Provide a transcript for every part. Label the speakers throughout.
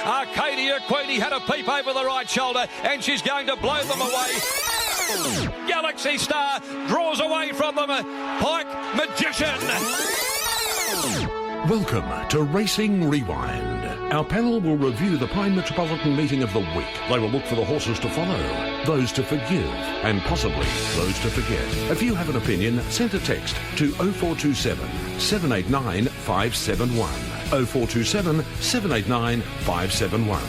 Speaker 1: Arcadia Queenie had a peep over the right shoulder, and she's going to blow them away. Galaxy Star draws away from them. Pike Magician.
Speaker 2: Welcome to Racing Rewind. Our panel will review the Pine Metropolitan Meeting of the week. They will look for the horses to follow, those to forgive, and possibly those to forget. If you have an opinion, send a text to 0427 789 571. 0427 789 571.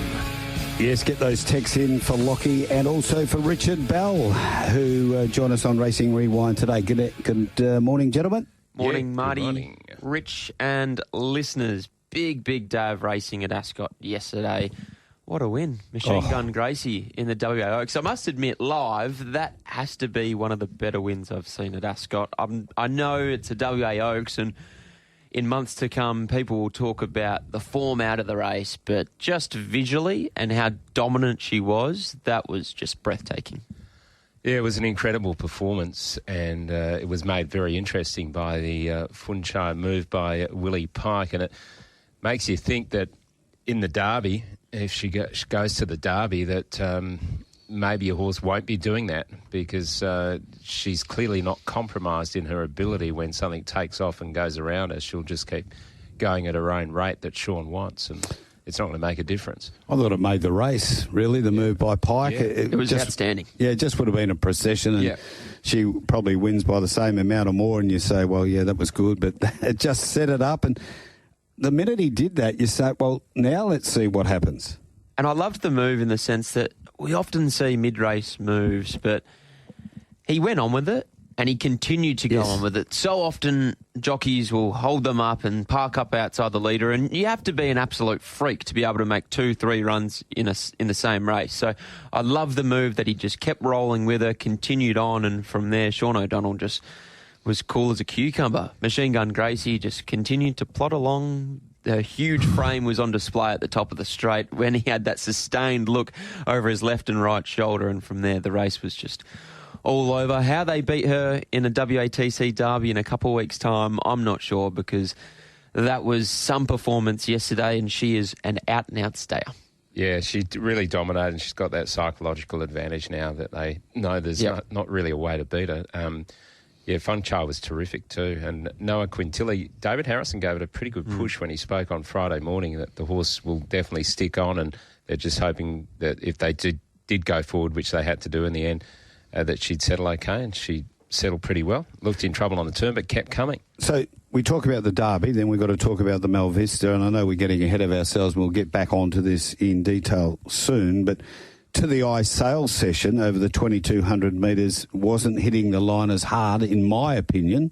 Speaker 3: Yes, get those texts in for Lockie and also for Richard Bell, who join us on Racing Rewind today. Good morning, gentlemen.
Speaker 4: Morning,
Speaker 5: Yeah,
Speaker 4: Marty,
Speaker 5: good morning.
Speaker 4: Rich and listeners. Big day of racing at Ascot yesterday. What a win. Machine Gun Gracie in the WA Oaks. I must admit, live, that has to be one of the better wins I've seen at Ascot. I know it's a WA Oaks, and in months to come, people will talk about the form out of the race, but just visually and how dominant she was, that was just breathtaking.
Speaker 5: Yeah, it was an incredible performance, and it was made very interesting by the Funchai move by Willie Pike, and it makes you think that in the Derby, if she goes to the Derby, that maybe a horse won't be doing that, because she's clearly not compromised in her ability. When something takes off and goes around her, she'll just keep going at her own rate that Sean wants, and it's not going to make a difference.
Speaker 3: I thought it made the race, really, the move by Pike.
Speaker 5: Yeah.
Speaker 4: It was just outstanding.
Speaker 3: Yeah, it just would have been a procession, and she probably wins by the same amount or more, and you say, well, yeah, that was good, but it just set it up, and the minute he did that, you say, well, now let's see what happens.
Speaker 4: And I loved the move in the sense that we often see mid-race moves, but he went on with it and he continued to go on with it. So often jockeys will hold them up and park up outside the leader, and you have to be an absolute freak to be able to make 2-3 runs in the same race. So I love the move that he just kept rolling with her, continued on, and from there Sean O'Donnell just was cool as a cucumber. Machine Gun Gracie just continued to plod along. Her huge frame was on display at the top of the straight when he had that sustained look over his left and right shoulder, and from there the race was just all over. How they beat her in a WATC Derby in a couple of weeks' time, I'm not sure, because that was some performance yesterday, and she is an out-and-out stayer.
Speaker 5: Yeah, she really dominated, and she's got that psychological advantage now that they know there's not really a way to beat her. Funchar was terrific too. And Noah Quintilli, David Harrison gave it a pretty good push when he spoke on Friday morning that the horse will definitely stick on, and they're just hoping that if they did go forward, which they had to do in the end, that she'd settle okay, and she settled pretty well. Looked in trouble on the turn, but kept coming.
Speaker 3: So we talk about the Derby, then we've got to talk about the Malvista, and I know we're getting ahead of ourselves, and we'll get back onto this in detail soon, but to the eye sales session over the 2,200 metres wasn't hitting the line as hard, in my opinion,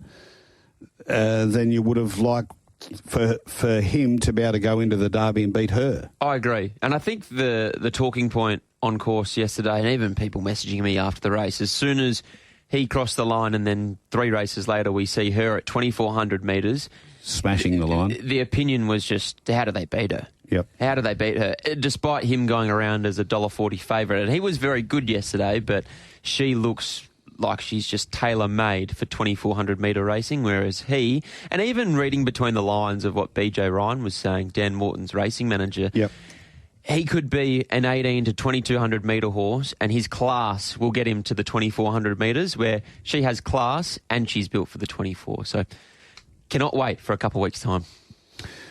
Speaker 3: than you would have liked for him to be able to go into the Derby and beat her.
Speaker 4: I agree. And I think the talking point on course yesterday, and even people messaging me after the race, as soon as he crossed the line and then 3 races later we see her at 2,400 metres.
Speaker 3: Smashing the line.
Speaker 4: The opinion was just, how do they beat her?
Speaker 3: Yep.
Speaker 4: How do they beat her? Despite him going around as a $1.40 favourite. And he was very good yesterday, but she looks like she's just tailor-made for 2,400 metre racing, whereas he, and even reading between the lines of what BJ Ryan was saying, Dan Morton's racing manager, he could be an 18 to 2,200 metre horse, and his class will get him to the 2,400 metres, where she has class and she's built for the 24. So cannot wait for a couple of weeks' time.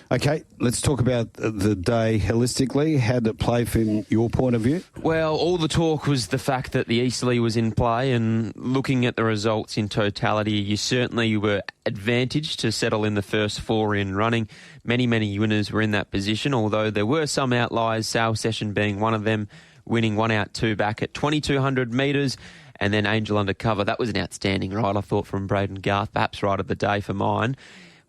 Speaker 3: Okay, let's talk about the day holistically. How did it play from your point of view?
Speaker 4: Well, all the talk was the fact that the Easterly was in play, and looking at the results in totality, you certainly were advantaged to settle in the first 4 in running. Many winners were in that position, although there were some outliers, Sale Session being one of them, winning 1 out 2 back at 2,200 metres. And then Angel Undercover, that was an outstanding ride, I thought, from Braden Garth, perhaps ride of the day for mine.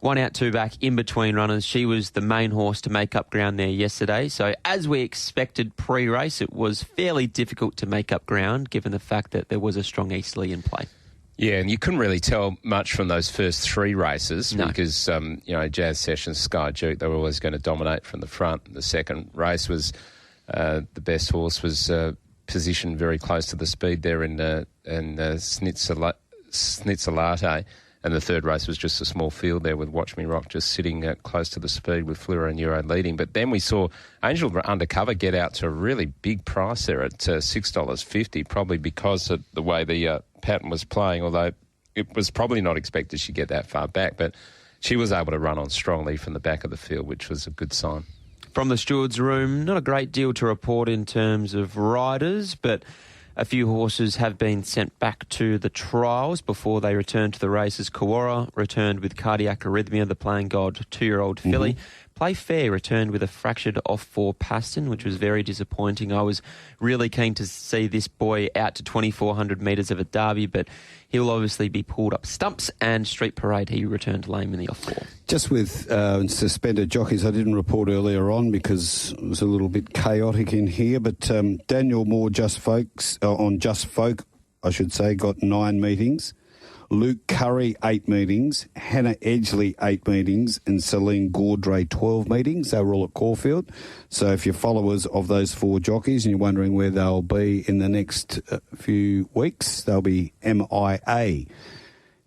Speaker 4: 1 out 2 back in between runners. She was the main horse to make up ground there yesterday. So as we expected pre-race, it was fairly difficult to make up ground given the fact that there was a strong Easterly in play.
Speaker 5: Yeah, and you couldn't really tell much from those first 3 races because, Jazz Sessions, Sky Duke, they were always going to dominate from the front. The second race was, the best horse was positioned very close to the speed there in Snitzalate. And the third race was just a small field there with Watch Me Rock just sitting close to the speed with Fleur and Euro leading. But then we saw Angel Undercover get out to a really big price there at $6.50, probably because of the way the pattern was playing, although it was probably not expected she'd get that far back. But she was able to run on strongly from the back of the field, which was a good sign.
Speaker 4: From the steward's room, not a great deal to report in terms of riders, but a few horses have been sent back to the trials before they return to the races. Kawara returned with cardiac arrhythmia, the Playing God 2-year-old filly. Play Fair returned with a fractured off-4 pastern, which was very disappointing. I was really keen to see this boy out to 2,400 metres of a derby, but he'll obviously be pulled up stumps. And Street Parade, he returned lame in the off-4.
Speaker 3: Just with suspended jockeys, I didn't report earlier on because it was a little bit chaotic in here, but Daniel Moore, Just Folk, I should say, got 9 meetings. Luke Curry, 8 meetings. Hannah Edgley, 8 meetings. And Celine Gaudray, 12 meetings. They were all at Caulfield. So if you're followers of those 4 jockeys and you're wondering where they'll be in the next few weeks, they'll be MIA.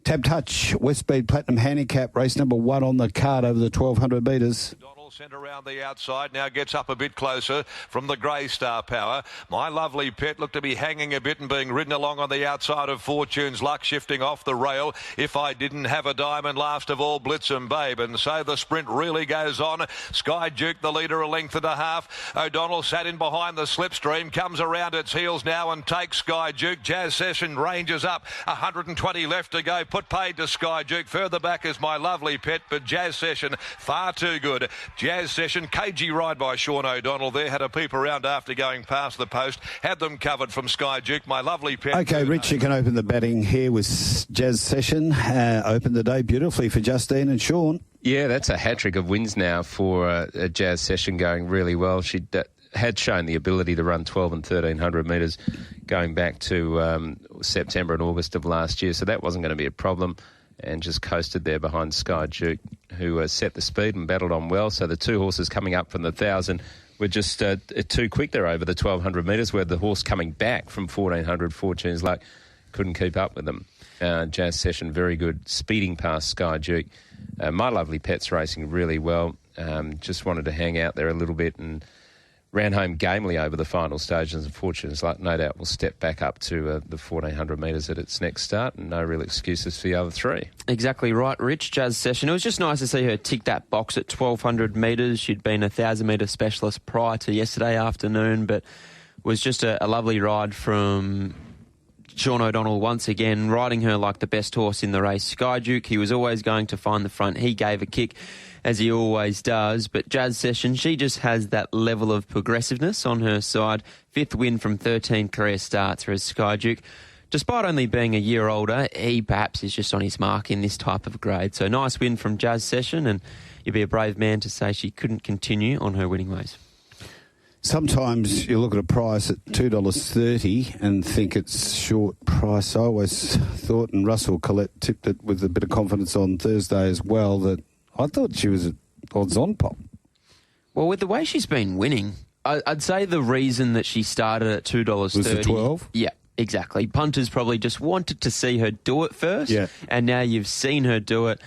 Speaker 3: Tab Touch, Westmead Platinum Handicap, race number 1 on the card over the 1,200 metres.
Speaker 1: Sent around the outside, now gets up a bit closer from the Grey Star Power. My Lovely Pet looked to be hanging a bit and being ridden along on the outside of Fortune's Luck, shifting off the rail. If I Didn't Have a Diamond, last of all Blitzen Babe, and so the sprint really goes on. Sky Duke, the leader, a length and a half. O'Donnell sat in behind the slipstream, comes around its heels now and takes Sky Duke. Jazz Session ranges up, 120 left to go, put paid to Sky Duke. Further back is My Lovely Pet, but Jazz Session far too good. Jazz Session, cagey ride by Sean O'Donnell there, had a peep around after going past the post, had them covered from Sky Duke. My Lovely Pet.
Speaker 3: Okay, Rich, you can open the batting here with Jazz Session. Opened the day beautifully for Justine and Sean.
Speaker 5: Yeah, that's a hat-trick of wins now for a Jazz Session, going really well. She had shown the ability to run 1,200 and 1,300 metres going back to September and August of last year, so that wasn't going to be a problem, and just coasted there behind Sky Duke, who set the speed and battled on well. So the 2 horses coming up from the 1,000 were just too quick there over the 1,200 metres, where the horse coming back from 1,400, Fortune's Luck, couldn't keep up with them. Jazz Session, very good, speeding past Sky Duke. My Lovely Pet's racing really well. Just wanted to hang out there a little bit and ran home gamely over the final stages, and Fortune's Luck, no doubt, will step back up to the 1,400 metres at its next start, and no real excuses for the other 3.
Speaker 4: Exactly right, Rich. Jazz Session. It was just nice to see her tick that box at 1,200 metres. She'd been a 1,000-metre specialist prior to yesterday afternoon, but was just a lovely ride from Sean O'Donnell once again, riding her like the best horse in the race. Sky Duke, he was always going to find the front. He gave a kick, as he always does. But Jazz Session, she just has that level of progressiveness on her side. 5th win from 13 career starts for Sky Duke. Despite only being a year older, he perhaps is just on his mark in this type of grade. So nice win from Jazz Session, and you'd be a brave man to say she couldn't continue on her winning ways.
Speaker 3: Sometimes you look at a price at $2.30 and think it's short price. I always thought, and Russell Collette tipped it with a bit of confidence on Thursday as well, that I thought she was at odds on pop.
Speaker 4: Well, with the way she's been winning, I'd say the reason that she started at $2.30...
Speaker 3: Was it 12?
Speaker 4: Yeah, exactly. Punters probably just wanted to see her do it first, and now you've seen her do it.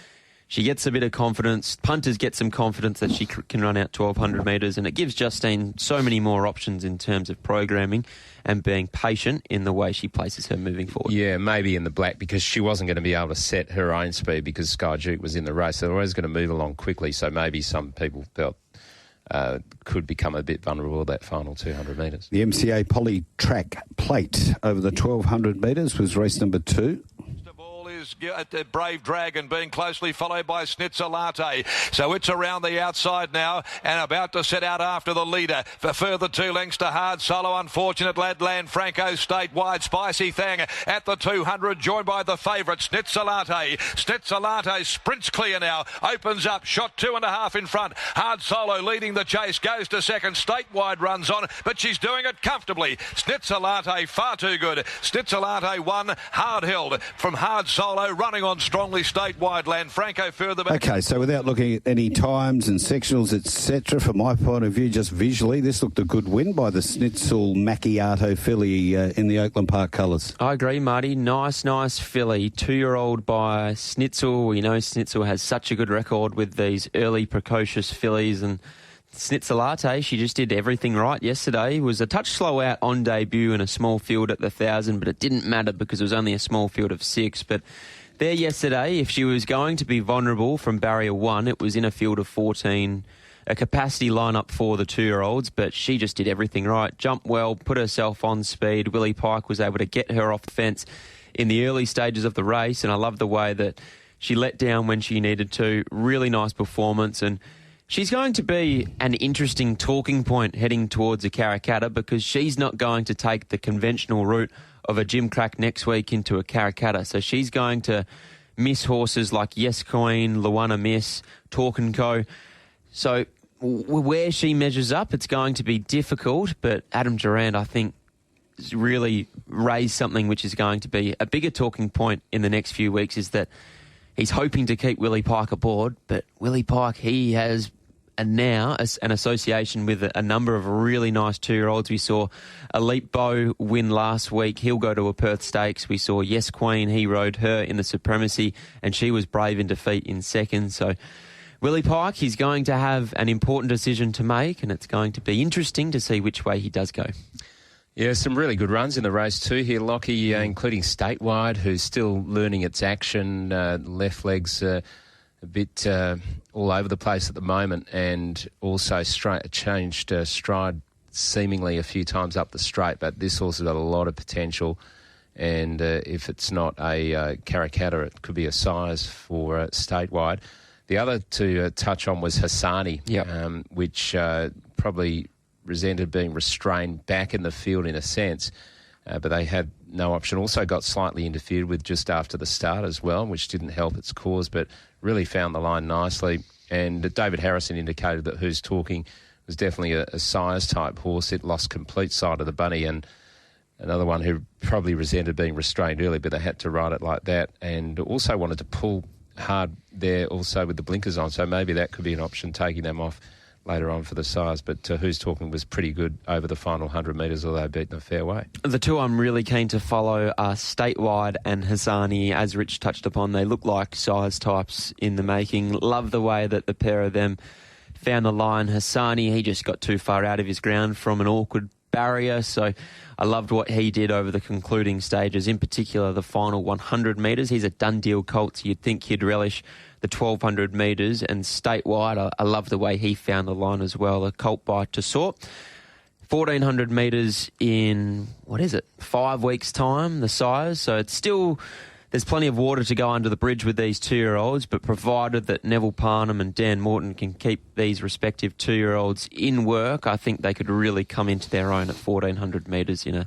Speaker 4: She gets a bit of confidence. Punters get some confidence that she can run out 1,200 metres, and it gives Justine so many more options in terms of programming and being patient in the way she places her moving forward.
Speaker 5: Yeah, maybe in the black, because she wasn't going to be able to set her own speed because Sky Duke was in the race. They were always going to move along quickly, so maybe some people felt could become a bit vulnerable at that final 200 metres.
Speaker 3: The MCA Poly Track Plate over the 1,200 metres was race number 2.
Speaker 1: At the Brave Dragon being closely followed by Snitzalate. So it's around the outside now and about to set out after the leader. For further 2 lengths to Hard Solo, Unfortunate Lad, Land Franco, Statewide, Spicy Thang at the 200, joined by the favourite Snitzalate. Snitzalate sprints clear now, opens up, shot 2.5 in front. Hard Solo leading the chase, goes to second. Statewide runs on, but she's doing it comfortably. Snitzalate far too good. Snitzalate won, hard held from Hard Solo. Solo running on strongly Statewide. Lanfranco further back.
Speaker 3: Okay, so without looking at any times and sectionals, etc., from my point of view, just visually, this looked a good win by the Snitzel Macchiato filly in the Oakland Park colours.
Speaker 4: I agree, Marty. Nice filly. 2-year-old by Snitzel. We know Snitzel has such a good record with these early precocious fillies, and Snitzelate, she just did everything right yesterday. Was a touch slow out on debut in a small field at the 1,000, but it didn't matter because it was only a small field of 6. But there yesterday, if she was going to be vulnerable from barrier 1, it was in a field of 14, a capacity lineup for the 2-year-olds, but she just did everything right. Jumped well, put herself on speed. Willie Pike was able to get her off the fence in the early stages of the race, and I love the way that she let down when she needed to. Really nice performance, and she's going to be an interesting talking point heading towards a Karrakatta because she's not going to take the conventional route of a Gimcrack next week into a Karrakatta. So she's going to miss horses like Yes Queen, Luana Miss, Talk & Co. So where she measures up, it's going to be difficult, but Adam Durand, I think, has really raised something which is going to be a bigger talking point in the next few weeks, is that he's hoping to keep Willie Pike aboard, but Willie Pike, he has now an association with a number of really nice 2-year-olds. We saw Elite Beau win last week. He'll go to a Perth Stakes. We saw Yes Queen. He rode her in the Supremacy, and she was brave in defeat in second. So Willie Pike, he's going to have an important decision to make, and it's going to be interesting to see which way he does go.
Speaker 5: Yeah, some really good runs in the race too here, Lockie, including Statewide, who's still learning its action. Left leg's a bit all over the place at the moment, and also changed stride seemingly a few times up the straight, but this horse has got a lot of potential, and if it's not a Karrakatta, it could be a size for Statewide. The other to touch on was Hassani, which probably resented being restrained back in the field in a sense, but they had no option. Also got slightly interfered with just after the start as well, which didn't help its cause, but really found the line nicely. And David Harrison indicated that Who's Talking was definitely a size type horse. It lost complete sight of the bunny, and another one who probably resented being restrained early, but they had to ride it like that, and also wanted to pull hard there also with the blinkers on, so maybe that could be an option, taking them off later on for the size. But Who's Talking was pretty good over the final 100 metres, although beaten a fair way.
Speaker 4: The two I'm really keen to follow are Statewide and Hassani. As Rich touched upon, they look like size types in the making. Love the way that the pair of them found the line. Hassani, he just got too far out of his ground from an awkward barrier, so I loved what he did over the concluding stages, in particular the final 100 metres. He's a done deal colt, so you'd think he'd relish the 1,200 metres, and Statewide, I love the way he found the line as well. A colt by Tessort. 1,400 metres in, 5 weeks' time, the size. So it's still, there's plenty of water to go under the bridge with these 2-year-olds, but provided that Neville Parnham and Dan Morton can keep these respective 2-year-olds in work, I think they could really come into their own at 1,400 metres in a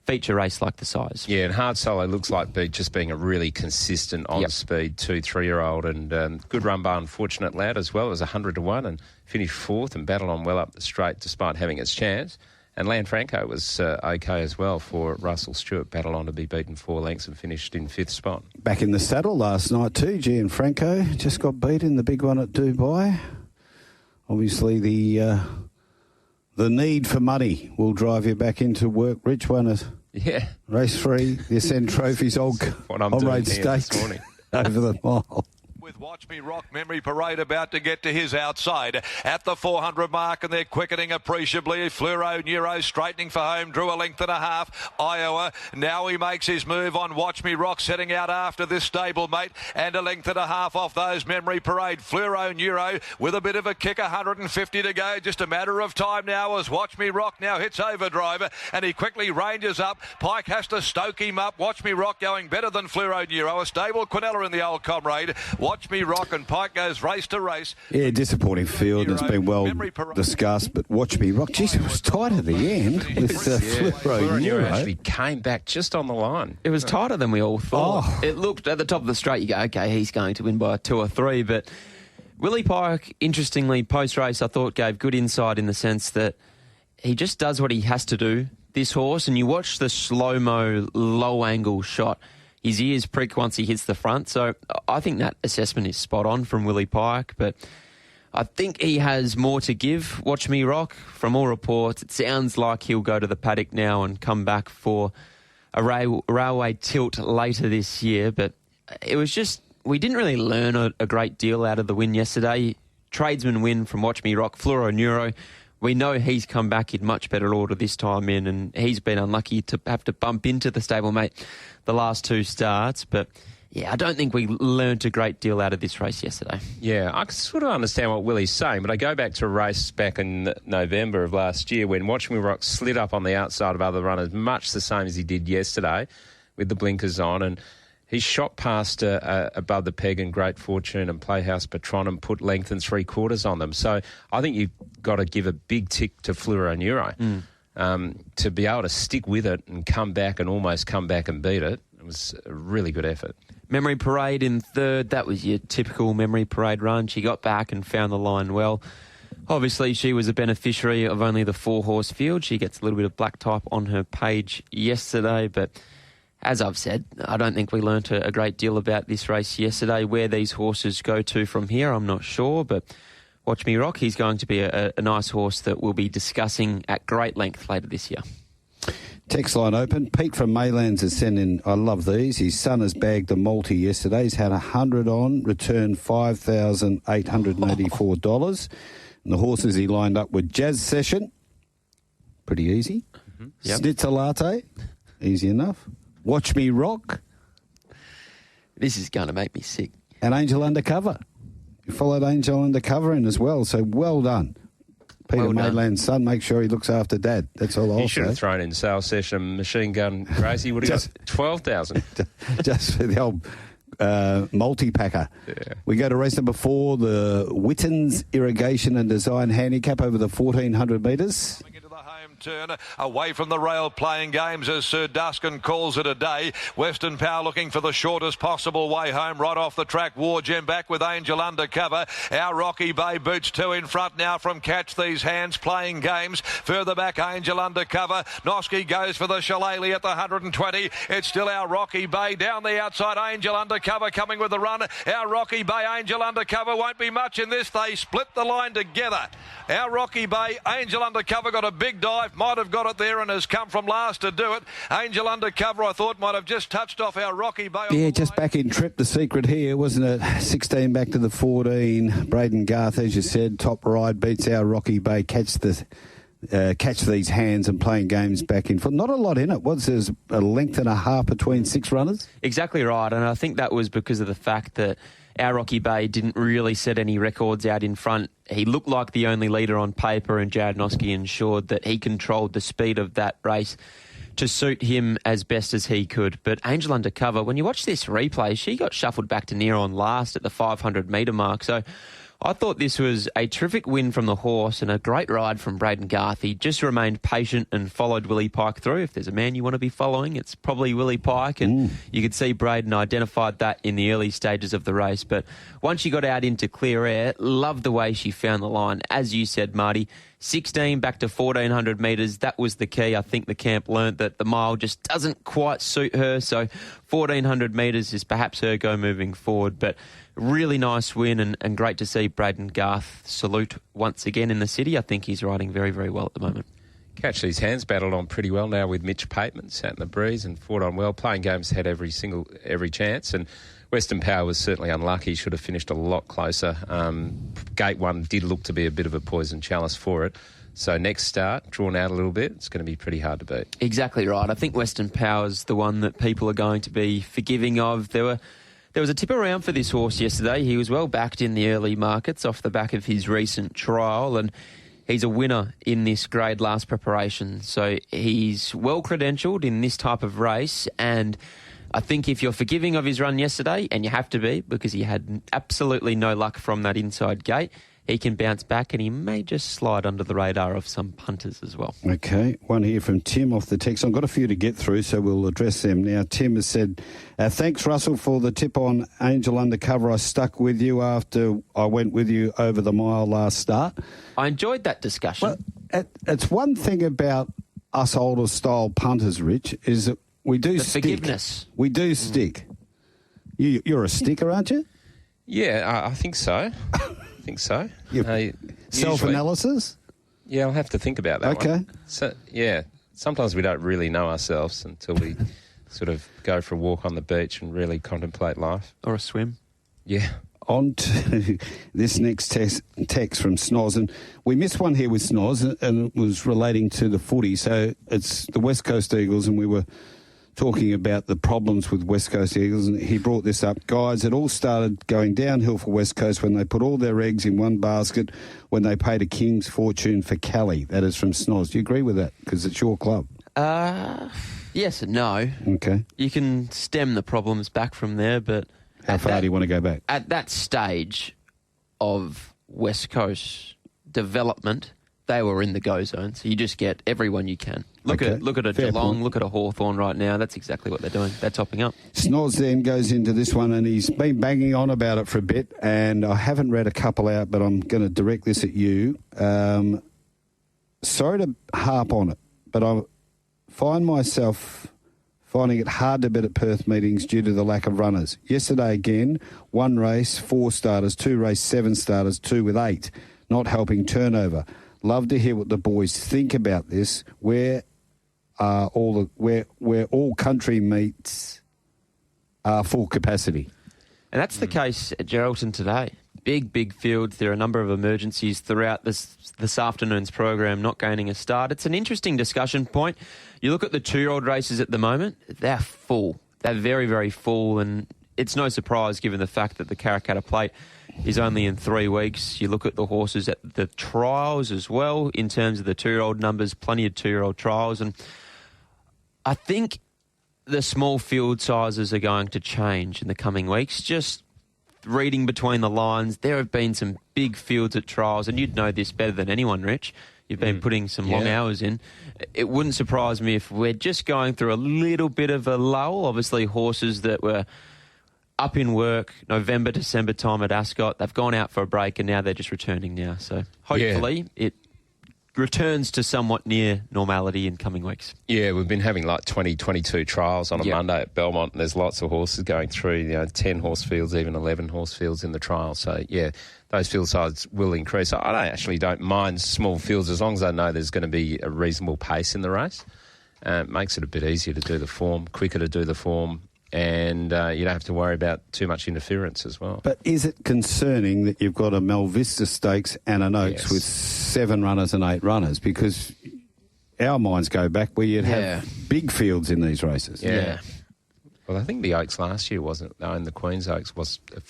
Speaker 4: feature race like the size.
Speaker 5: Yeah, and Hard Solo looks like just being a really consistent on-speed 2-3-year-old, and good run by Unfortunate Lad as well. It was 100-1 and finished 4th and battled on well up the straight despite having its chance. And Lanfranco was okay as well for Russell Stewart, battled on to be beaten 4 lengths and finished in 5th spot.
Speaker 3: Back in the saddle last night too, Gianfranco just got beat in the big one at Dubai. Obviously the need for money will drive you back into work. Rich won it.
Speaker 5: Yeah.
Speaker 3: Race 3, the Ascend Trophies, on-road stakes over the mile.
Speaker 1: With Watch Me Rock, Memory Parade about to get to his outside at the 400 mark, and they're quickening appreciably. Fluoro Neuro straightening for home, drew a length and a half. Iowa, now he makes his move on Watch Me Rock, setting out after this stablemate, and a length and a half off those Memory Parade. Fluoro Neuro with a bit of a kick, 150 to go, just a matter of time now as Watch Me Rock now hits overdrive, and he quickly ranges up. Pike has to stoke him up. Watch Me Rock going better than Fluoro Neuro. A stable Quinella in the old Comrade. Watch Me Rock, and Pike goes race to race.
Speaker 3: Yeah, disappointing field. It's been well discussed, but Watch Me Rock, geez, it was tight at the end with Fluoro Neuro.
Speaker 5: Actually came back just on the line.
Speaker 4: It was tighter than we all thought.
Speaker 3: Oh.
Speaker 4: It looked at the top of the straight, you go, okay, he's going to win by 2 or 3, but Willie Pike, interestingly, post-race, I thought gave good insight in the sense that he just does what he has to do, this horse, and you watch the slow-mo, low-angle shot. his ears prick once he hits the front. So I think that assessment is spot on from Willie Pike, but I think he has more to give. Watch Me Rock. From all reports, it sounds like he'll go to the paddock now and come back for a railway tilt later this year. But it was just, we didn't really learn a great deal out of the win yesterday. Tradesman win from Watch Me Rock. Fluoro Neuro, we know he's come back in much better order this time in, and he's been unlucky to have to bump into the stablemate the last 2 starts. But yeah, I don't think we learnt a great deal out of this race yesterday.
Speaker 5: Yeah, I can sort of understand what Willie's saying, but I go back to a race back in November of last year when Watch Me Rock slid up on the outside of other runners, much the same as he did yesterday with the blinkers on, and he shot past Above the Peg and Great Fortune and Playhouse Patron and put length and 3/4 on them. So I think you've got to give a big tick to Fluoro Neuro to be able to stick with it and come back and almost come back and beat it. It was a really good effort.
Speaker 4: Memory Parade in third. That was your typical Memory Parade run. She got back and found the line well. Obviously, she was a beneficiary of only the 4-horse field. She gets a little bit of black type on her page yesterday, but as I've said, I don't think we learnt a great deal about this race yesterday. Where these horses go to from here, I'm not sure, but Watch Me Rock, he's going to be a nice horse that we'll be discussing at great length later this year.
Speaker 3: Text line open. Pete from Maylands has sent in, I love these. His son has bagged the multi yesterday. He's had 100 on, returned $5,884. And the horses he lined up were Jazz Session, pretty easy.
Speaker 4: Mm-hmm. Yep.
Speaker 3: Schnitzer Latte, easy enough. Watch Me Rock.
Speaker 4: This is going to make me sick.
Speaker 3: And Angel Undercover. You followed Angel Undercover in as well, so well done. Peter Mayland's son, make sure he looks after Dad. That's all I'll say.
Speaker 5: He should have thrown in Sales Session, Machine Gun Crazy. Would have got 12,000.
Speaker 3: Just for the old multi-packer. Yeah. We go to race number 4, the Wittens Irrigation and Design Handicap over the 1,400 metres.
Speaker 1: Turn away from the rail playing games as Sir Duskin calls it a day. Western Power looking for the shortest possible way home right off the track. War Gem back with Angel Undercover. Our Rocky Bay boots 2 in front now from Catch These Hands playing games. Further back Angel Undercover. Noski goes for the Shillelagh at the 120. It's still Our Rocky Bay down the outside. Angel Undercover coming with the run. Our Rocky Bay, Angel Undercover won't be much in this. They split the line together. Our Rocky Bay, Angel Undercover got a big dive. Might have got it there and has come from last to do it. Angel Undercover, I thought, might have just touched off Our Rocky Bay.
Speaker 3: Yeah, just back in trip, the secret here, wasn't it? 16 back to the 14. Braden Garth, as you said, top ride, beats Our Rocky Bay. Catch These Hands and playing games back in. Not a lot in it. There's a length and a half between 6 runners?
Speaker 4: Exactly right, and I think that was because of the fact that Our Rocky Bay didn't really set any records out in front. He looked like the only leader on paper, and Jared Noski ensured that he controlled the speed of that race to suit him as best as he could. But Angel Undercover, when you watch this replay, she got shuffled back to near on last at the 500-metre mark. So I thought this was a terrific win from the horse and a great ride from Braden Garth. He just remained patient and followed Willie Pike through. If there's a man you want to be following, it's probably Willie Pike. And you could see Braden identified that in the early stages of the race. But once she got out into clear air, loved the way she found the line. As you said, Marty, 16 back to 1,400 metres. That was the key. I think the camp learnt that the mile just doesn't quite suit her. So 1,400 metres is perhaps her go moving forward. But really nice win and great to see Braden Garth salute once again in the city. I think he's riding very, very well at the moment.
Speaker 5: Catch These Hands battled on pretty well now with Mitch Pateman, sat in the breeze and fought on well. Playing games had every chance, and Western Power was certainly unlucky. Should have finished a lot closer. Gate 1 did look to be a bit of a poison chalice for it. So next start, drawn out a little bit, it's going to be pretty hard to beat.
Speaker 4: Exactly right. I think Western Power's the one that people are going to be forgiving of. There was a tip around for this horse yesterday. He was well backed in the early markets off the back of his recent trial, and he's a winner in this grade last preparation. So he's well credentialed in this type of race, and I think if you're forgiving of his run yesterday, and you have to be because he had absolutely no luck from that inside gate, he can bounce back and he may just slide under the radar of some punters as well.
Speaker 3: Okay, one here from Tim off the text. I've got a few to get through, so we'll address them now. Tim has said, thanks, Russell, for the tip on Angel Undercover. I stuck with you after I went with you over the mile last start.
Speaker 4: I enjoyed that discussion.
Speaker 3: Well, it's one thing about us older style punters, Rich, is that we do
Speaker 4: the
Speaker 3: stick.
Speaker 4: forgiveness.
Speaker 3: We do stick. You're a sticker, aren't you?
Speaker 5: Yeah, I think so.
Speaker 3: Your self-analysis?
Speaker 5: Yeah, I'll have to think about that
Speaker 3: Okay.
Speaker 5: one. So, yeah, sometimes we don't really know ourselves until we sort of go for a walk on the beach and really contemplate life.
Speaker 4: Or a swim.
Speaker 5: Yeah.
Speaker 3: On to this next text from Snoz. And we missed one here with Snoz, and it was relating to the footy. So it's the West Coast Eagles, and we were talking about the problems with West Coast Eagles, and he brought this up. Guys, it all started going downhill for West Coast when they put all their eggs in one basket when they paid a king's fortune for Kelly. That is from Snoz. Do you agree with that? Because it's your club.
Speaker 4: Yes and no.
Speaker 3: Okay.
Speaker 4: You can stem the problems back from there, but...
Speaker 3: How far do you want to go back?
Speaker 4: At that stage of West Coast development, they were in the go zone, so you just get everyone you can. Look at a
Speaker 3: Fair
Speaker 4: Geelong,
Speaker 3: point.
Speaker 4: look at a Hawthorn right now. That's exactly what they're doing. They're topping up.
Speaker 3: Snoz then goes into this one, and he's been banging on about it for a bit, and I haven't read a couple out, but I'm going to direct this at you. Sorry to harp on it, but I find myself finding it hard to bet at Perth meetings due to the lack of runners. Yesterday again, 1 race, 4 starters, 2 race, 7 starters, 2 with 8, not helping turnover. Love to hear what the boys think about this. Where all country meets are full capacity.
Speaker 4: And that's the case at Geraldton today. Big fields. There are a number of emergencies throughout this afternoon's program not gaining a start. It's an interesting discussion point. You look at the 2-year-old races at the moment, they're full. They're very, very full, and it's no surprise given the fact that the Karrakatta Plate is only in 3 weeks. You look at the horses at the trials as well in terms of the 2-year-old numbers, plenty of 2-year-old trials. And I think the small field sizes are going to change in the coming weeks. Just reading between the lines, there have been some big fields at trials, and you'd know this better than anyone, Rich. You've been putting some long hours in. It wouldn't surprise me if we're just going through a little bit of a lull. Obviously, horses that were up in work November, December time at Ascot, they've gone out for a break, and now they're just returning now. So hopefully it returns to somewhat near normality in coming weeks.
Speaker 5: Yeah, we've been having like 20, 22 trials on a Monday at Belmont, and there's lots of horses going through, 10 horse fields, even 11 horse fields in the trial. So, yeah, those field sizes will increase. I don't mind small fields as long as I know there's going to be a reasonable pace in the race. It makes it a bit easier to do the form, quicker to do the form, and you don't have to worry about too much interference as well.
Speaker 3: But is it concerning that you've got a Melvista Stakes and an Oaks with 7 runners and 8 runners? Because our minds go back where you'd have big fields in these races.
Speaker 5: Yeah. Well, I think the Oaks last year wasn't, and the Queen's Oaks was a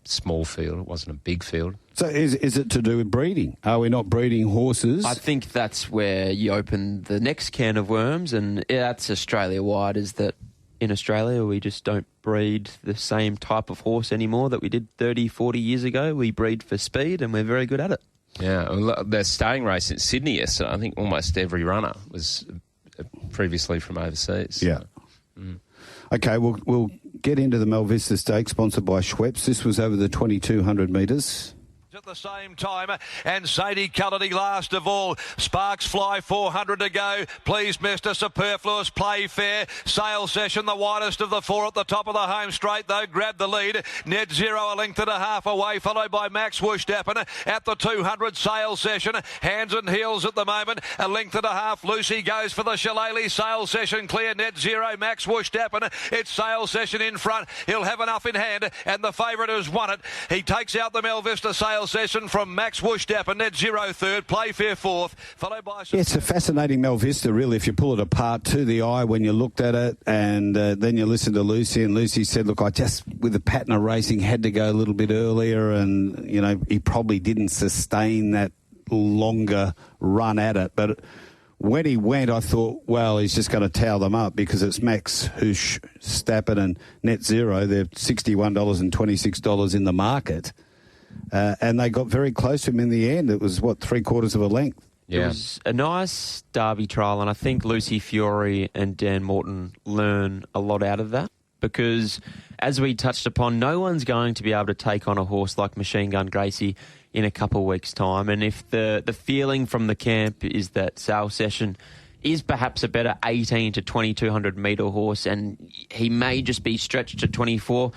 Speaker 5: small field. It wasn't a big field.
Speaker 3: So is it to do with breeding? Are we not breeding horses?
Speaker 4: I think that's where you open the next can of worms, and that's Australia-wide, is that in Australia, we just don't breed the same type of horse anymore that we did 30, 40 years ago. We breed for speed, and we're very good at it.
Speaker 5: Yeah, well, the staying race in Sydney yesterday, I think almost every runner was previously from overseas.
Speaker 3: Yeah. Okay, we'll get into the Melvista Stakes, sponsored by Schweppes. This was over the 2,200 metres.
Speaker 1: At the same time, and Sadie Cullity last of all. Sparks Fly, 400 to go. Please, Mr. Superfluous, Play Fair. Sale Session, the widest of the 4 at the top of the home straight, though. Grabbed the lead. Net Zero, a length and a half away, followed by Max Wooshdappen at the 200. Sale Session, hands and heels at the moment. A length and a half. Lucy goes for the Shillelagh. Sale Session clear. Net Zero, Max Wooshdappen. It's Sale Session in front. He'll have enough in hand, and the favourite has won it. He takes out the Melvista Sale Session from Max Wooshdappen. Net Zero third, Play Fair fourth, followed by...
Speaker 3: Yeah, it's a fascinating Melvista, really, if you pull it apart to the eye when you looked at it, and then you listen to Lucy, and Lucy said, look, I just, with the pattern of racing, had to go a little bit earlier, and, he probably didn't sustain that longer run at it, but... When he went, I thought, well, he's just going to towel them up because it's Max Wooshdappen and Net Zero. They're $61 and $26 in the market. And they got very close to him in the end. It was, 3/4 of a length?
Speaker 4: Yeah. It was a nice Derby trial, and I think Lucy Fiore and Dan Morton learn a lot out of that because, as we touched upon, no one's going to be able to take on a horse like Machine Gun Gracie in a couple of weeks' time. And if the feeling from the camp is that Sale Session is perhaps a better 18 to 2200 metre horse, and he may just be stretched to 24.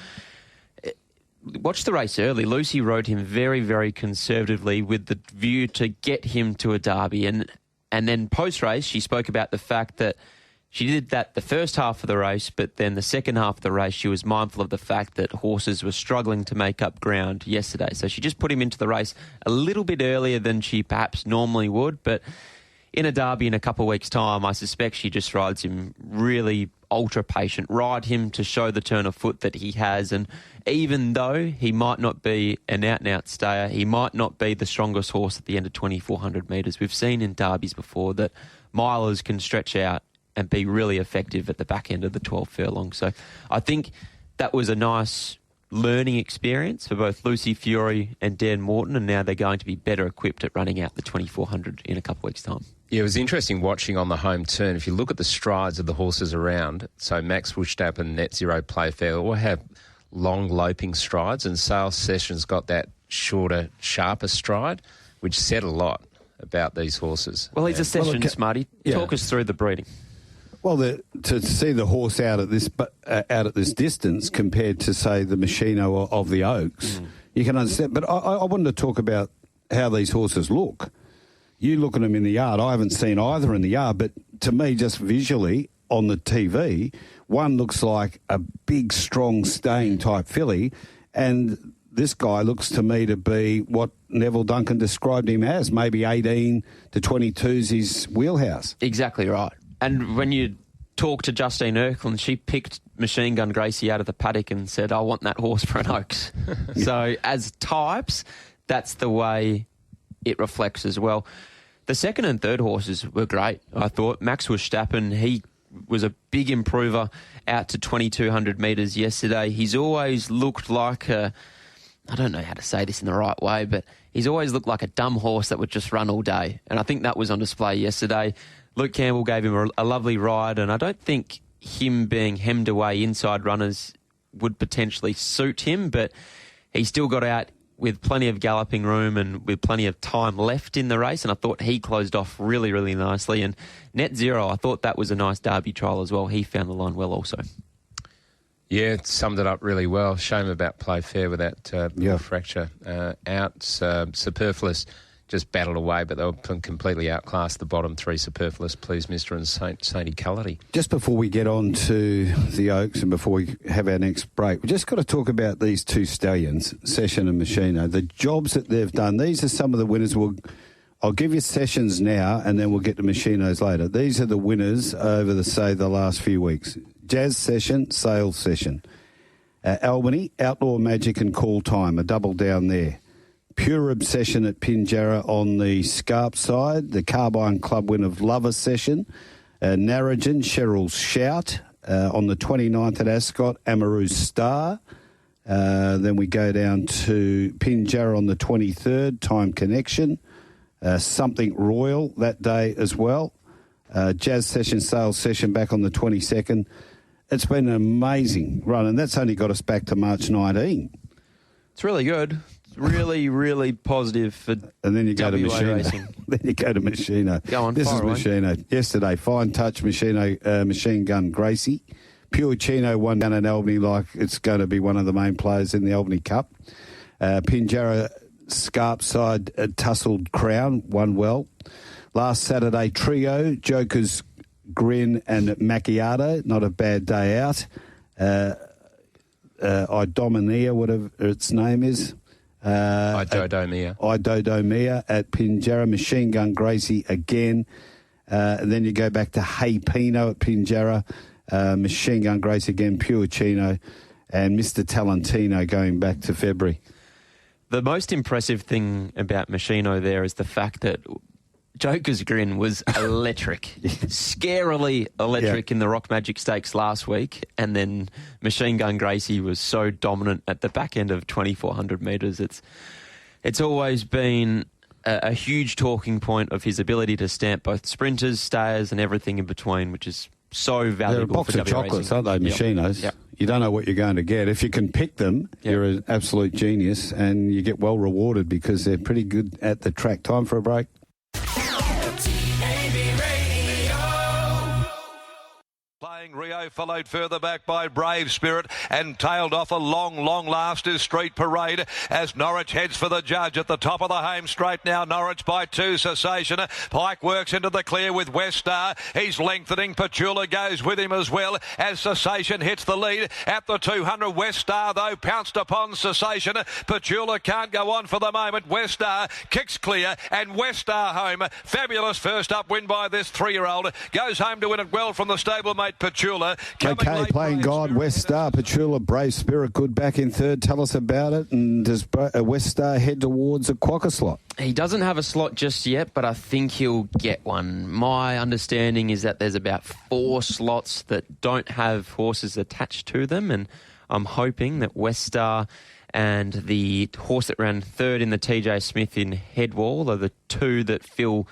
Speaker 4: Watch the race early. Lucy rode him very, very conservatively with the view to get him to a Derby. And then post-race, she spoke about the fact that she did that the first half of the race, but then the second half of the race, she was mindful of the fact that horses were struggling to make up ground yesterday. So she just put him into the race a little bit earlier than she perhaps normally would. But in a Derby in a couple of weeks' time, I suspect she just rides him really ultra-patient, ride him to show the turn of foot that he has. And even though he might not be an out-and-out stayer, he might not be the strongest horse at the end of 2,400 metres. We've seen in Derbies before that milers can stretch out and be really effective at the back end of the 12 furlong. So I think that was a nice learning experience for both Lucy Fury and Dan Morton, and now they're going to be better equipped at running out the 2,400 in a couple of weeks' time.
Speaker 5: Yeah, it was interesting watching on the home turn. If you look at the strides of the horses around, so Max Verstappen, Net Zero, Playfair, all have long loping strides, and Sales Sessions got that shorter, sharper stride, which said a lot about these horses.
Speaker 4: Well, he's a Sessions, Marty.
Speaker 3: Yeah.
Speaker 4: Talk us through the breeding.
Speaker 3: Well, to see the horse out at this distance compared to, say, the Machino of the Oaks, you can understand. But I wanted to talk about how these horses look. You look at them in the yard. I haven't seen either in the yard, but to me, just visually on the TV, one looks like a big, strong, staying type filly, and this guy looks to me to be what Neville Duncan described him as, maybe 18 to 22's his wheelhouse.
Speaker 4: Exactly right. And when you talk to Justine Erkland, she picked Machine Gun Gracie out of the paddock and said, I want that horse for an Oaks. So as types, that's the way it reflects as well. The second and third horses were great, I thought. Max Verstappen, he was a big improver out to 2,200 metres yesterday. He's always looked like I don't know how to say this in the right way, but he's always looked like a dumb horse that would just run all day. And I think that was on display yesterday. Luke Campbell gave him a lovely ride, and I don't think him being hemmed away inside runners would potentially suit him, but he still got out with plenty of galloping room and with plenty of time left in the race, and I thought he closed off really, really nicely. And Net Zero, I thought that was a nice Derby trial as well. He found the line well also.
Speaker 5: Yeah, it summed it up really well. Shame about Playfair with that fracture out. Superfluous just battled away, but they were completely outclassed. The bottom three, Superfluous, Please Mister, and Saint Equality. Just
Speaker 3: before we get on to the Oaks and before we have our next break, we just got to talk about these two stallions, Session and Machino, the jobs that they've done. These are some of the winners. I'll give you Sessions now, and then we'll get to Machinos later. These are the winners over the last few weeks. Jazz Session, Sales Session. Albany, Outlaw Magic and Call Time, a double down there. Pure Obsession at Pinjarra on the Scarp side. The Carbine Club win of Lover Session. Narrogin, Cheryl's Shout. On the 29th at Ascot, Amaru's Star. Then we go down to Pinjarra on the 23rd, Time Connection. Something Royal that day as well. Jazz Session, Sales Session back on the 22nd. It's been an amazing run, and that's only got us back to March 19.
Speaker 4: It's really good. Really, really positive for
Speaker 3: and then you go
Speaker 4: WA
Speaker 3: to Machino.
Speaker 4: Racing.
Speaker 3: Then you go to Machino.
Speaker 4: Go on,
Speaker 3: this is
Speaker 4: away.
Speaker 3: Machino. Yesterday, Fine Touch, Machino, Machine Gun Gracie. Pure Chino won down in Albany like it's going to be one of the main players in the Albany Cup. Pinjarra Scarp side, Tussled Crown won well. Last Saturday, Trio, Joker's Grin and Macchiato. Not a bad day out. Idomenea, whatever its name is. Idodomia at Pinjarra. Machine Gun Gracie again. And then you go back to Hey Pino at Pinjarra. Machine Gun Gracie again, Pure Chino. And Mr. Talentino going back to February.
Speaker 4: The most impressive thing about Machino there is the fact that Joker's Grin was electric, scarily electric in the Rock Magic Stakes last week, and then Machine Gun Gracie was so dominant at the back end of 2,400 metres. It's always been a huge talking point of his ability to stamp both sprinters, stayers, and everything in between, which is so valuable for WA Racing.
Speaker 3: They're a box of chocolates, aren't they, Machinos?
Speaker 4: Yep.
Speaker 3: You don't know what you're going to get. If you can pick them, you're an absolute genius, and you get well rewarded because they're pretty good at the track. Time for a break.
Speaker 6: TAB Radio.
Speaker 1: Playing Rio, followed further back by Brave Spirit and tailed off a long last is Street Parade as Norwich heads for the judge at the top of the home straight now. Norwich by 2, Cessation. Pike works into the clear with West Star. He's lengthening. Petula goes with him as well as Cessation hits the lead at the 200. West Star though pounced upon Cessation. Petula can't go on for the moment. West Star kicks clear and West Star home. Fabulous first up win by this 3-year-old. Goes home to win it well from the stablemate Petula.
Speaker 3: Okay, playing God, West Star, Petula, Brave Spirit, good back in third. Tell us about it. And does West Star head towards a quokka slot?
Speaker 4: He doesn't have a slot just yet, but I think he'll get one. My understanding is that there's about 4 slots that don't have horses attached to them, and I'm hoping that West Star and the horse that ran third in the TJ Smith in Headwall are the 2 that fill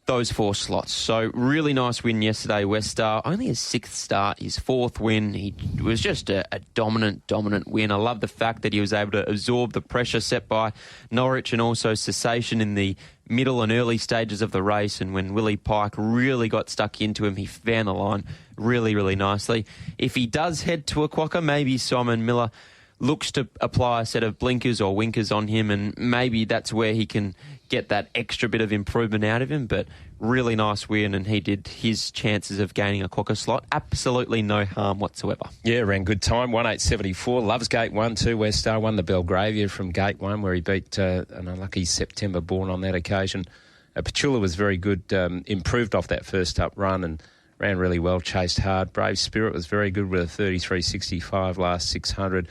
Speaker 4: those 4 slots. So really nice win yesterday, West Star. Only his 6th start, his 4th win. He was just a dominant win. I love the fact that he was able to absorb the pressure set by Norwich and also Cessation in the middle and early stages of the race. And when Willie Pike really got stuck into him, he found the line really nicely. If he does head to a quokka, maybe Simon Miller looks to apply a set of blinkers or winkers on him, and maybe that's where he can get that extra bit of improvement out of him. But really nice win, and he did his chances of gaining a quokka slot absolutely no harm whatsoever.
Speaker 5: Yeah, ran good time, 1:8.74. Loves Gate 1 too. West Star won the Belgravia from Gate 1 where he beat an unlucky September born on that occasion. Petula was very good, improved off that first up run and ran really well, chased hard. Brave Spirit was very good with a 33.65 last 600.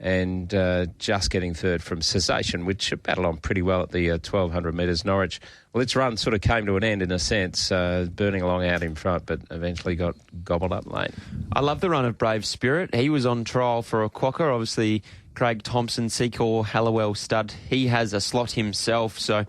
Speaker 5: And just getting third from Cessation, which battled on pretty well at the 1,200 metres. Norwich, well, its run sort of came to an end in a sense, burning along out in front, but eventually got gobbled up late.
Speaker 4: I love the run of Brave Spirit. He was on trial for a quokka. Obviously, Craig Thompson, Secor, Hallowell stud, he has a slot himself, so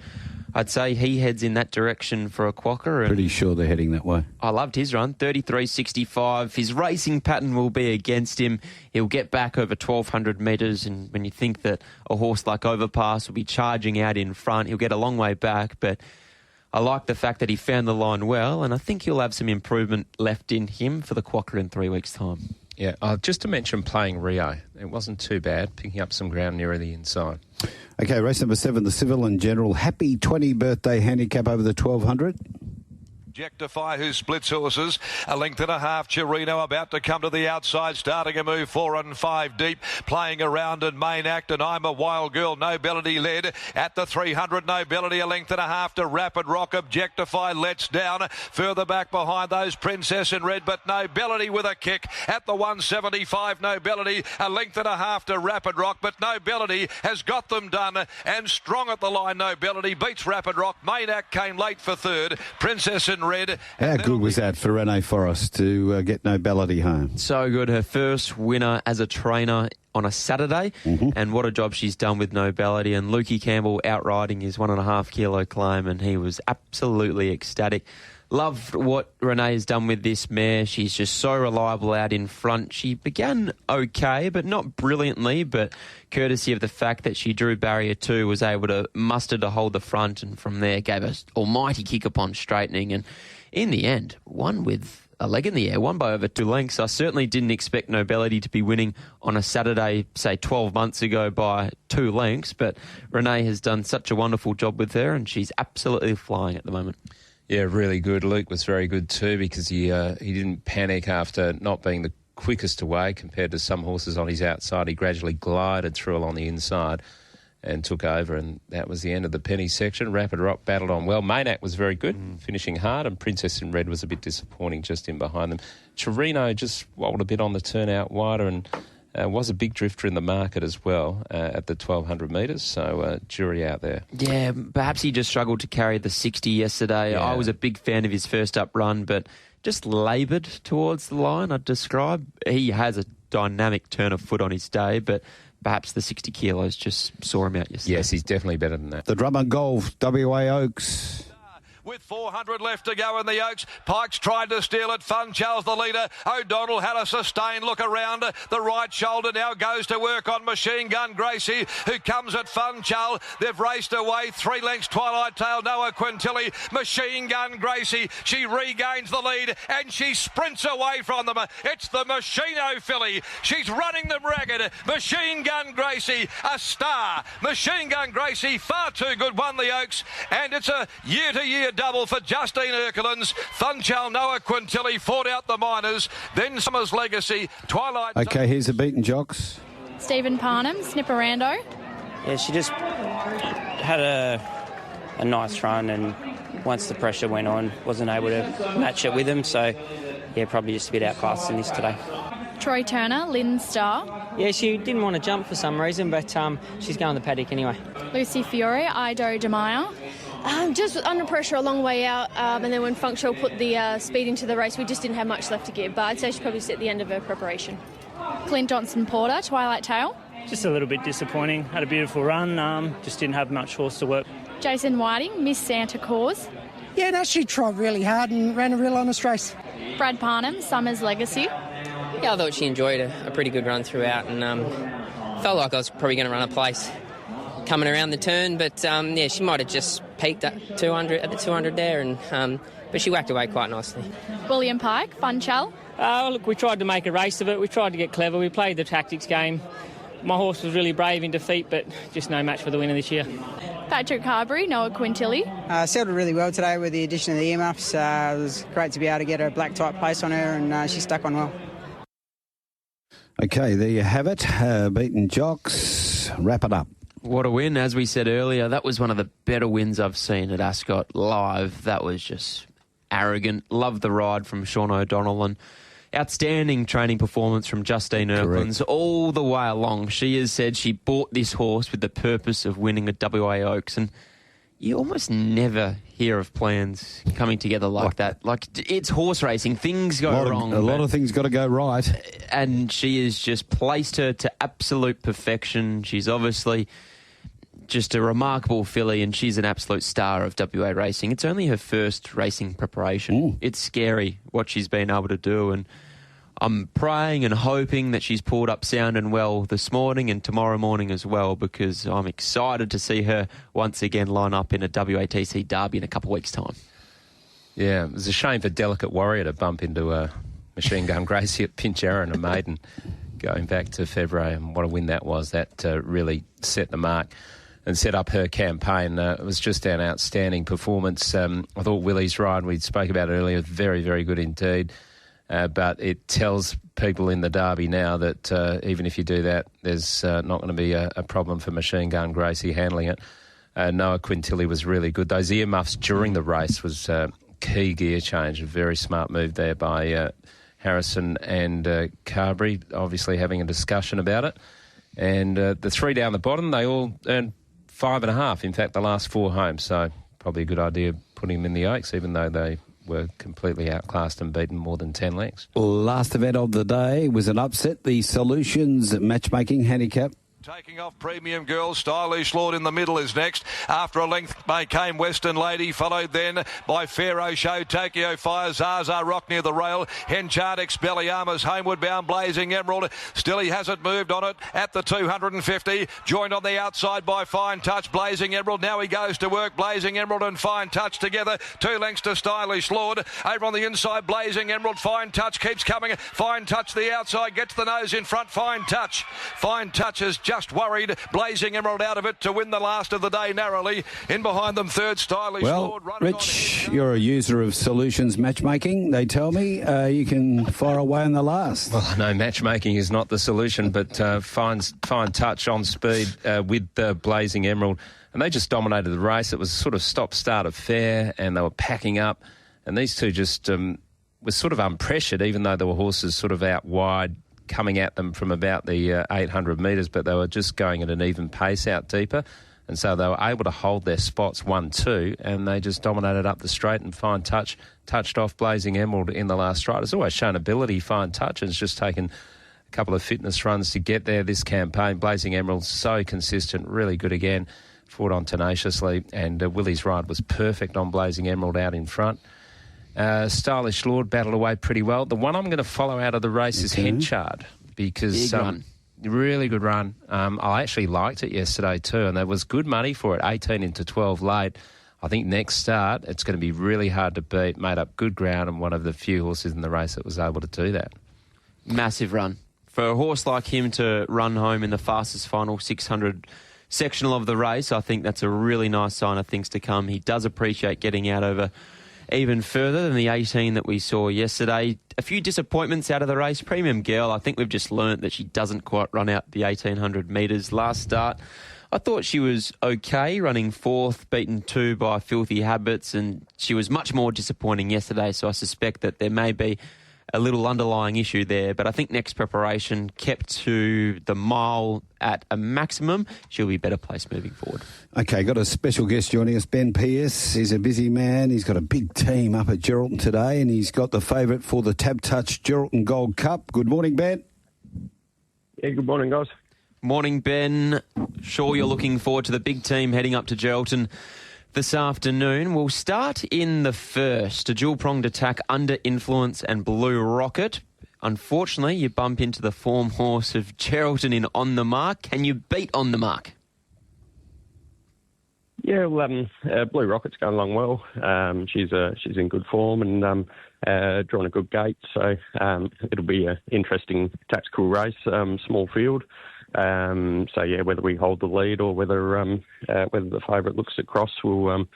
Speaker 4: I'd say he heads in that direction for a quokka.
Speaker 3: Pretty sure they're heading that way.
Speaker 4: I loved his run, 33.65. His racing pattern will be against him. He'll get back over 1,200 metres, and when you think that a horse like Overpass will be charging out in front, he'll get a long way back. But I like the fact that he found the line well, and I think he'll have some improvement left in him for the quokka in 3 weeks' time.
Speaker 5: Yeah, just to mention Playing Rio, it wasn't too bad, picking up some ground nearer the inside.
Speaker 3: Okay, race number 7, the Civil and General. Happy 20 birthday handicap over the 1,200.
Speaker 1: Objectify, who splits horses. 1.5 length. Chirino about to come to the outside, starting a move 4 and 5 deep, playing around in Main Act, and I'm a Wild Girl. Nobility led at the 300. Nobility 1.5 lengths to Rapid Rock. Objectify lets down further back behind those Princess in Red, but Nobility with a kick at the 175. Nobility 1.5 lengths to Rapid Rock, but Nobility has got them done and strong at the line. Nobility beats Rapid Rock. Main Act came late for third. Princess in Red.
Speaker 3: How good was that for Renee Forrest to get Nobility home?
Speaker 4: So good. Her first winner as a trainer on a Saturday, and what a job she's done with Nobility. And Lukey Campbell outriding his 1.5 kilo claim, and he was absolutely ecstatic. Loved what Renee has done with this mare. She's just so reliable out in front. She began okay, but not brilliantly, but courtesy of the fact that she drew barrier 2, was able to muster to hold the front, and from there gave us almighty kick upon straightening, and in the end won with a leg in the air, won by over 2 lengths. I certainly didn't expect Nobility to be winning on a Saturday, say 12 months ago, by 2 lengths, but Renee has done such a wonderful job with her, and she's absolutely flying at the moment.
Speaker 5: Yeah, really good. Luke was very good too, because he didn't panic after not being the quickest away compared to some horses on his outside. He gradually glided through along the inside and took over, and that was the end of the penny section. Rapid Rock battled on well. Maynac was very good, finishing hard, and Princess in Red was a bit disappointing just in behind them. Chirino just wobbled a bit on the turnout wider, and was a big drifter in the market as well at the 1,200 metres, so jury out there.
Speaker 4: Yeah, perhaps he just struggled to carry the 60 yesterday. Yeah. I was a big fan of his first up run, but just laboured towards the line, I'd describe. He has a dynamic turn of foot on his day, but perhaps the 60 kilos just saw him out yesterday.
Speaker 5: Yes, he's definitely better than that.
Speaker 3: The Drummond Golf, WA Oaks.
Speaker 1: with 400 left to go in the Oaks. Pikes tried to steal it. Fun Charles the leader. O'Donnell had a sustained look around. The right shoulder now goes to work on Machine Gun Gracie, who comes at Fun Charles. They've raced away 3 lengths. Twilight Tail, Noah Quintilli, Machine Gun Gracie. She regains the lead and she sprints away from them. It's the Machino filly. She's running them ragged. Machine Gun Gracie, a star. Machine Gun Gracie, far too good, won the Oaks, and it's a year-to-year double for Justine Erkelins. Funchal, Noah Quintilli fought out the Miners, then Summers Legacy, Twilight...
Speaker 3: Okay, here's the beaten jocks.
Speaker 6: Stephen Parnham, Snipperando.
Speaker 7: Yeah, she just had a nice run, and once the pressure went on, wasn't able to match it with him, so yeah, probably just a bit outclassed in this today.
Speaker 6: Troy Turner, Lynn Starr.
Speaker 8: Yeah, she didn't want to jump for some reason, but she's going the paddock anyway.
Speaker 6: Lucy Fiore, Ido Demaya.
Speaker 9: Just under pressure a long way out, and then when Functional put the speed into the race, we just didn't have much left to give, but I'd say she's probably at the end of her preparation.
Speaker 6: Clint Johnson Porter, Twilight Tail.
Speaker 10: Just a little bit disappointing. Had a beautiful run, just didn't have much horse to work.
Speaker 6: Jason Whiting, Miss Santa Claus.
Speaker 11: Yeah, no, she tried really hard and ran a real honest race.
Speaker 6: Brad Parnham, Summers Legacy.
Speaker 8: Yeah, I thought she enjoyed a pretty good run throughout, and felt like I was probably going to run a place coming around the turn, but yeah, she might have just peaked at the 200 there, and but she whacked away quite nicely.
Speaker 6: William Pike, Funchal.
Speaker 10: Look, we tried to make a race of it. We tried to get clever. We played the tactics game. My horse was really brave in defeat, but just no match for the winner this year.
Speaker 6: Patrick Carberry, Noah Quintilli.
Speaker 11: Settled really well today with the addition of the earmuffs. It was great to be able to get a black type place on her, and she stuck on well.
Speaker 3: Okay, there you have it. Beaten jocks. Wrap it up.
Speaker 4: What a win. As we said earlier, that was one of the better wins I've seen at Ascot live. That was just arrogant. Loved the ride from Sean O'Donnell, and outstanding training performance from Justine Erkelins all the way along. She has said she bought this horse with the purpose of winning at WA Oaks, and you almost never hear of plans coming together like that. Like, it's horse racing. Things go wrong.
Speaker 3: A lot of things got to go right.
Speaker 4: And she has just placed her to absolute perfection. She's obviously just a remarkable filly, and she's an absolute star of WA racing. It's only her first racing preparation.
Speaker 3: Ooh.
Speaker 4: It's scary what she's been able to do, and I'm praying and hoping that she's pulled up sound and well this morning and tomorrow morning as well, because I'm excited to see her once again line up in a WATC Derby in a couple of weeks' time.
Speaker 5: Yeah, it was a shame for Delicate Warrior to bump into a Machine Gun Gracie at Pinchara and a maiden going back to February, and what a win that was. That really set the mark and set up her campaign. It was just an outstanding performance. I thought Willie's ride, we spoke about it earlier, very, very good indeed. But it tells people in the Derby now that even if you do that, there's not going to be a problem for Machine Gun Gracie handling it. Noah Quintilli was really good. Those earmuffs during the race was key gear change. A very smart move there by Harrison and Carberry, obviously having a discussion about it. And the three down the bottom, they all earned 5.5. In fact, the last 4 home. So probably a good idea putting them in the Oaks, even though they were completely outclassed and beaten more than 10 lengths.
Speaker 3: Last event of the day was an upset. The Solutions matchmaking handicap.
Speaker 1: Taking off Premium Girl, Stylish Lord in the middle is next. After a length came Western Lady, followed then by Pharaoh Show, Tokyo Fire, Zaza Rock near the rail, Henchard Expelliarmus, Homeward Bound, Blazing Emerald. Still he hasn't moved on it at the 250. Joined on the outside by Fine Touch, Blazing Emerald. Now he goes to work, Blazing Emerald and Fine Touch together. 2 lengths to Stylish Lord. Over on the inside, Blazing Emerald. Fine Touch keeps coming. Fine Touch the outside, gets the nose in front. Fine Touch. Fine Touch has just worried. Blazing Emerald out of it to win the last of the day narrowly. In behind them, third, Stylish Lord.
Speaker 3: Rich, you're a user of Solutions matchmaking. They tell me you can fire away in the last.
Speaker 5: Well, I know matchmaking is not the solution, but fine touch on speed with Blazing Emerald. And they just dominated the race. It was sort of stop-start affair, and they were packing up. And these two just were sort of unpressured, even though there were horses sort of out wide, coming at them from about the 800 metres, but they were just going at an even pace out deeper. And so they were able to hold their spots 1-2, and they just dominated up the straight, and Fine Touch touched off Blazing Emerald in the last stride. It's always shown ability, Fine Touch, and it's just taken a couple of fitness runs to get there this campaign. Blazing Emerald, so consistent, really good again. fought on tenaciously, and Willie's ride was perfect on Blazing Emerald out in front. Stylish Lord battled away pretty well. The one I'm going to follow out of the race is Henchard, because really good run. I actually liked it yesterday too, and there was good money for it, 18 into 12 late. I think next start it's going to be really hard to beat. Made up good ground, and one of the few horses in the race that was able to do that.
Speaker 4: Massive run. For a horse like him to run home in the fastest final 600 sectional of the race, I think that's a really nice sign of things to come. He does appreciate getting out over even further than the 18 that we saw yesterday. A few disappointments out of the race. Premium Girl, I think we've just learnt that she doesn't quite run out the 1,800 metres. Last start, I thought she was okay, running fourth, beaten 2 by Filthy Habits, and she was much more disappointing yesterday, so I suspect that there may be a little underlying issue there. But I think next preparation, kept to the mile at a maximum, she'll be better placed moving forward.
Speaker 3: Okay, got a special guest joining us, Ben Pearce. He's a busy man. He's got a big team up at Geraldton today, and he's got the favourite for the Tab Touch Geraldton Gold Cup. Good morning, Ben.
Speaker 12: Yeah, good morning, guys.
Speaker 4: Morning, Ben. Sure you're looking forward to the big team heading up to Geraldton this afternoon. We'll start in the first, a dual-pronged attack, Under Influence and Blue Rocket. Unfortunately, you bump into the form horse of Geraldton in On The Mark. Can you beat On The Mark?
Speaker 12: Yeah, well, Blue Rocket's going along well. She's in good form and drawn a good gate, so it'll be an interesting tactical race, small field. So yeah, whether we hold the lead or whether the favourite looks at cross, we'll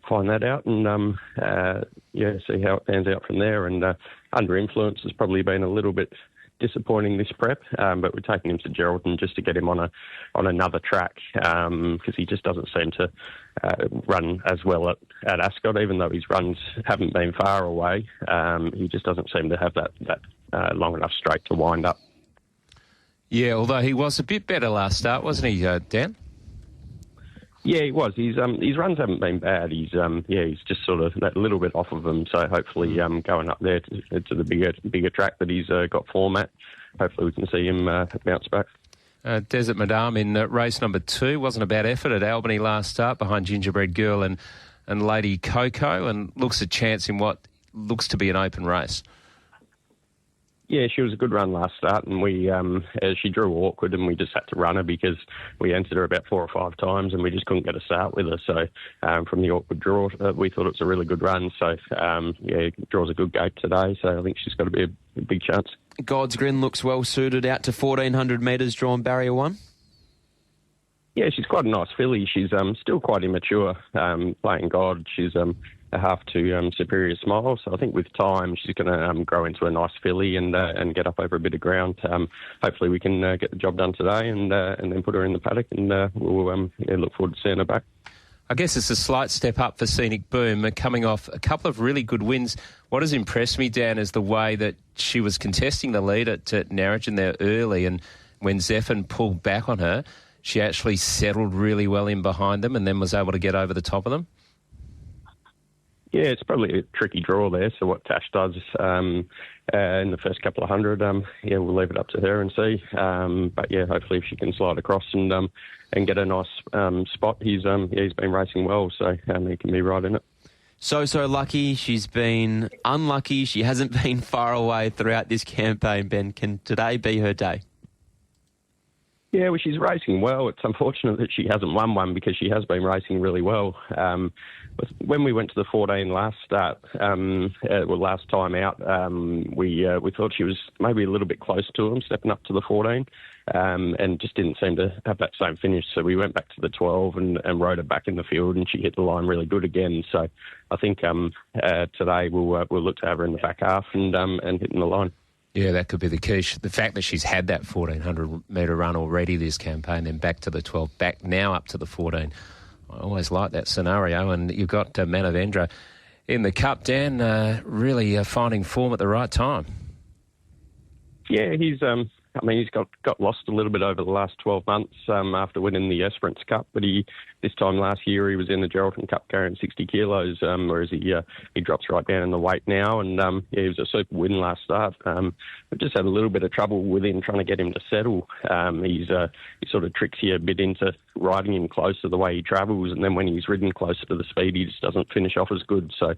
Speaker 12: find that out and see how it pans out from there. And Under Influence has probably been a little bit disappointing this prep, but we're taking him to Geraldton just to get him on another track because he just doesn't seem to run as well at Ascot, even though his runs haven't been far away. He just doesn't seem to have that long enough straight to wind up.
Speaker 5: Yeah, although he was a bit better last start, wasn't he, Dan?
Speaker 12: Yeah, he was. His runs haven't been bad. He's just sort of that little bit off of them. So hopefully, going up there to the bigger track that he's got form at, hopefully we can see him bounce back.
Speaker 5: Desert Madame in race number 2 wasn't a bad effort at Albany last start behind Gingerbread Girl and Lady Coco, and looks a chance in what looks to be an open race.
Speaker 12: Yeah, she was a good run last start, and she drew awkward, and we just had to run her because we entered her about 4 or 5 times, and we just couldn't get a start with her. So from the awkward draw, we thought it was a really good run. So draws a good gate today. So I think she's got to be a big chance.
Speaker 4: God's Grin looks well suited out to 1,400 metres, drawn barrier 1.
Speaker 12: Yeah, she's quite a nice filly. She's still quite immature, playing God. She's a half to Superior Smile, so I think with time she's going to grow into a nice filly and get up over a bit of ground. Hopefully we can get the job done today and then put her in the paddock, and we'll look forward to seeing her back.
Speaker 5: I guess it's a slight step up for Scenic Boom, coming off a couple of really good wins. What has impressed me, Dan, is the way that she was contesting the lead at Narrogin there early, and when Zephyr pulled back on her, she actually settled really well in behind them and then was able to get over the top of them.
Speaker 12: Yeah, it's probably a tricky draw there. So what Tash does in the first couple of hundred, we'll leave it up to her and see. But yeah, hopefully if she can slide across and get a nice spot, he's been racing well, so he can be right in it.
Speaker 4: So lucky. She's been unlucky. She hasn't been far away throughout this campaign, Ben. Can today be her day?
Speaker 12: Yeah, well, she's racing well. It's unfortunate that she hasn't won one because she has been racing really well. When we went to the 14 last start, last time out, we thought she was maybe a little bit close to him, stepping up to the 14, and just didn't seem to have that same finish. So we went back to the 12 and rode her back in the field, and she hit the line really good again. So I think today we'll look to have her in the back half and hitting the line.
Speaker 5: Yeah, that could be the key. The fact that she's had that 1,400-metre run already this campaign, then back to the 12, back now up to the 14. I always like that scenario. And you've got Manavendra in the Cup, Dan, really finding form at the right time.
Speaker 12: Yeah, he's I mean, he's got lost a little bit over the last 12 months after winning the Esperance Cup, but this time last year he was in the Geraldton Cup carrying 60 kilos, whereas he drops right down in the weight now, and he was a super win last start. We've just had a little bit of trouble with him trying to get him to settle. He sort of tricks you a bit into riding him closer the way he travels, and then when he's ridden closer to the speed, he just doesn't finish off as good. So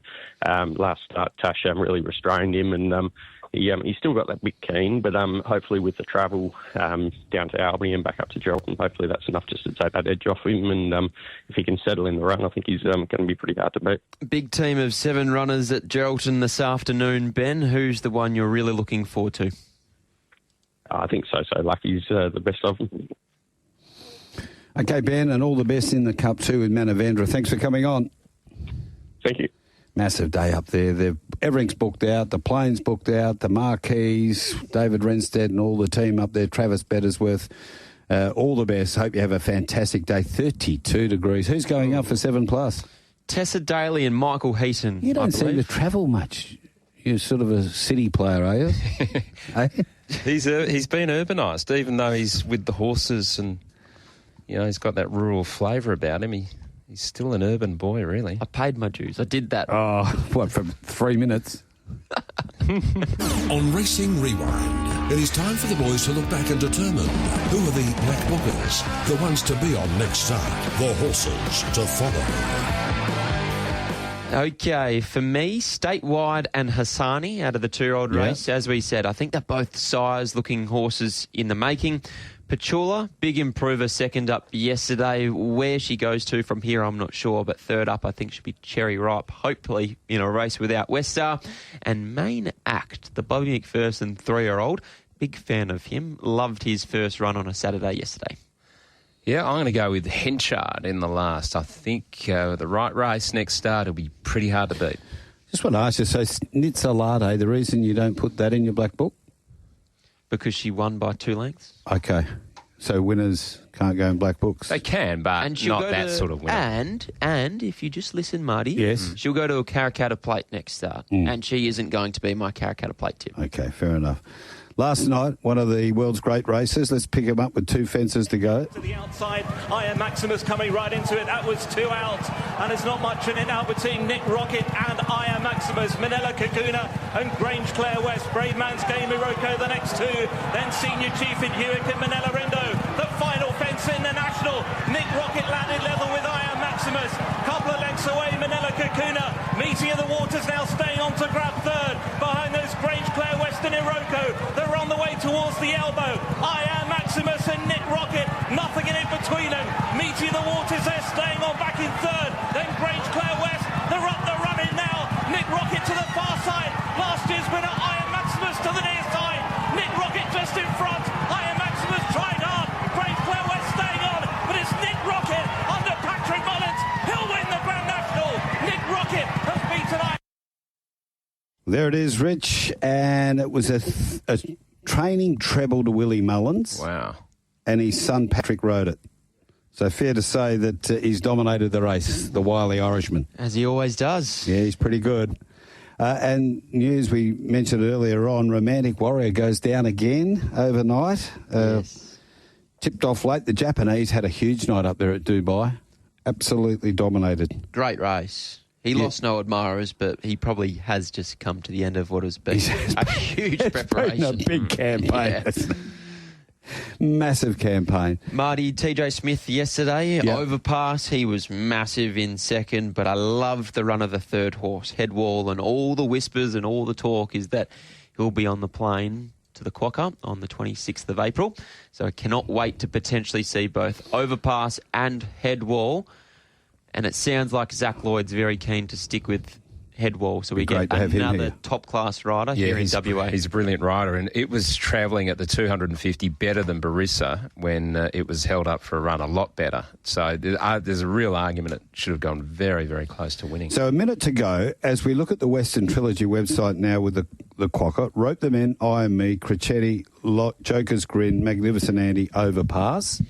Speaker 12: last start, Tash really restrained him, and he's still got that bit keen, but hopefully with the travel down to Albany and back up to Geraldton, hopefully that's enough just to take that edge off him. And if he can settle in the run, I think he's going to be pretty hard to beat.
Speaker 4: Big team of 7 runners at Geraldton this afternoon. Ben, who's the one you're really looking forward to?
Speaker 12: I think So Lucky's the best of them.
Speaker 3: Okay, Ben, and all the best in the Cup too with Manavendra. Thanks for coming on.
Speaker 12: Thank you.
Speaker 3: Massive day up there. Everything's booked out. The plane's booked out. The marquees, David Renstead and all the team up there, Travis Bettersworth. All the best. Hope you have a fantastic day. 32 degrees. Who's going up for 7+?
Speaker 4: Tessa Daly and Michael Heaton.
Speaker 3: You don't seem to travel much. You're sort of a city player, are you? Hey?
Speaker 5: He's been urbanised, even though he's with the horses and, he's got that rural flavour about him. He's still an urban boy, really.
Speaker 4: I paid my dues. I did that.
Speaker 3: Oh, what, for 3 minutes?
Speaker 2: On Racing Rewind, it is time for the boys to look back and determine who are the black bookers, the ones to be on next start, the horses to follow.
Speaker 4: Okay, for me, Statewide and Hassani out of the 2-year-old race. As we said, I think they're both sires-looking horses in the making. Petula, big improver, second up yesterday. Where she goes to from here, I'm not sure, but third up, I think, should be Cherry Ripe, hopefully in a race without Westar. And Main Act, the Bobby McPherson 3-year-old, big fan of him, loved his first run on a Saturday yesterday.
Speaker 5: Yeah, I'm going to go with Henchard in the last. I think the right race next start will be pretty hard to beat.
Speaker 3: Just want to ask you, so Nitzalade, the reason you don't put that in your black book?
Speaker 4: Because she won by 2 lengths.
Speaker 3: Okay. So winners can't go in black books?
Speaker 5: They can, but not that sort of winner.
Speaker 4: And if you just listen, Marty, she'll go to a Karrakatta Plate next start, and she isn't going to be my Karrakatta Plate tip.
Speaker 3: Okay, fair enough. Last night, one of the world's great races. Let's pick him up with 2 fences to go.
Speaker 13: To the outside, Iron Maximus coming right into it. That was 2 out, and there's not much in it now between Nick Rocket and Iron Maximus. Manila Kakuna and Grange Clare West. Brave Man's Game Iroko, the next 2. Then Senior Chief in Hewitt and Manila Rindo. The final fence in the National. Nick Rocket landed level with Iron Maximus. Couple of lengths away, Manila Kakuna. Meeting of the Waters now staying on to grab third. Behind those Grange Clare West and Iroko. They're on the way towards the elbow. Iron Maximus and Nick Rocket. Nothing in it between them. Meeting of the Waters, they're staying on back in third. Then Grange Clare West. They're up the running now. Nick Rocket to the far side. Last year's winner, Iron Maximus to the near side. Nick Rocket just in front. Iron Maximus tried hard. Grange Clare West staying on. But it's Nick Rocket under Patrick Mullins. He'll win the Grand National. Nick Rocket has beaten Iron.
Speaker 3: There it is, Rich. And it was a training treble to Willie Mullins.
Speaker 5: Wow.
Speaker 3: And his son Patrick rode it. So fair to say that he's dominated the race, the wily Irishman.
Speaker 4: As he always does.
Speaker 3: Yeah, he's pretty good. And news we mentioned earlier on, Romantic Warrior goes down again overnight. Tipped off late. The Japanese had a huge night up there at Dubai. Absolutely dominated.
Speaker 4: Great race. He lost no admirers, but he probably has just come to the end of what has been a huge preparation.
Speaker 3: Been a big campaign.
Speaker 4: Yeah.
Speaker 3: Massive campaign.
Speaker 4: Marty, TJ Smith yesterday, overpass. He was massive in second, but I loved the run of the third horse, Headwall, and all the whispers and all the talk is that he'll be on the plane to the Quokka on the 26th of April. So I cannot wait to potentially see both Overpass and Headwall. And it sounds like Zach Lloyd's very keen to stick with Headwall, so we get another top-class rider here in WA.
Speaker 5: He's a brilliant rider, and it was travelling at the 250 better than Barissa when it was held up for a run, a lot better. So there's a real argument it should have gone very, very close to winning.
Speaker 3: So a minute to go. As we look at the Western Trilogy website now with the Quokka, Rope the Men, I Am Me, Crecchetti, Joker's Grin, Magnificent Andy, Overpass.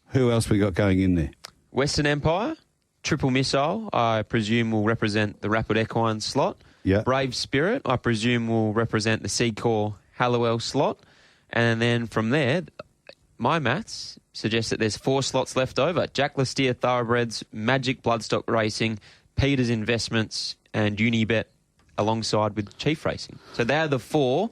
Speaker 3: Who else we got going in there?
Speaker 4: Western Empire. Triple Missile, I presume, will represent the Rapid Equine slot.
Speaker 3: Yeah.
Speaker 4: Brave Spirit, I presume, will represent the Seacore Hallowell slot. And then from there, my maths suggests that there's 4 slots left over. Jack Lestier Thoroughbreds, Magic Bloodstock Racing, Peters Investments and Unibet alongside with Chief Racing. So they're the 4.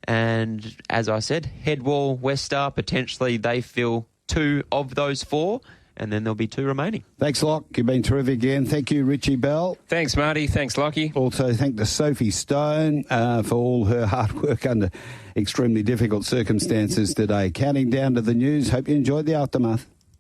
Speaker 4: And as I said, Headwall, West Star, potentially they fill 2 of those 4. And then there'll be 2 remaining.
Speaker 3: Thanks, Lock. You've been terrific again. Thank you, Richie Bell.
Speaker 5: Thanks, Marty. Thanks, Lockie.
Speaker 3: Also, thank to Sophie Stone for all her hard work under extremely difficult circumstances today. Counting down to the news. Hope you enjoyed the aftermath.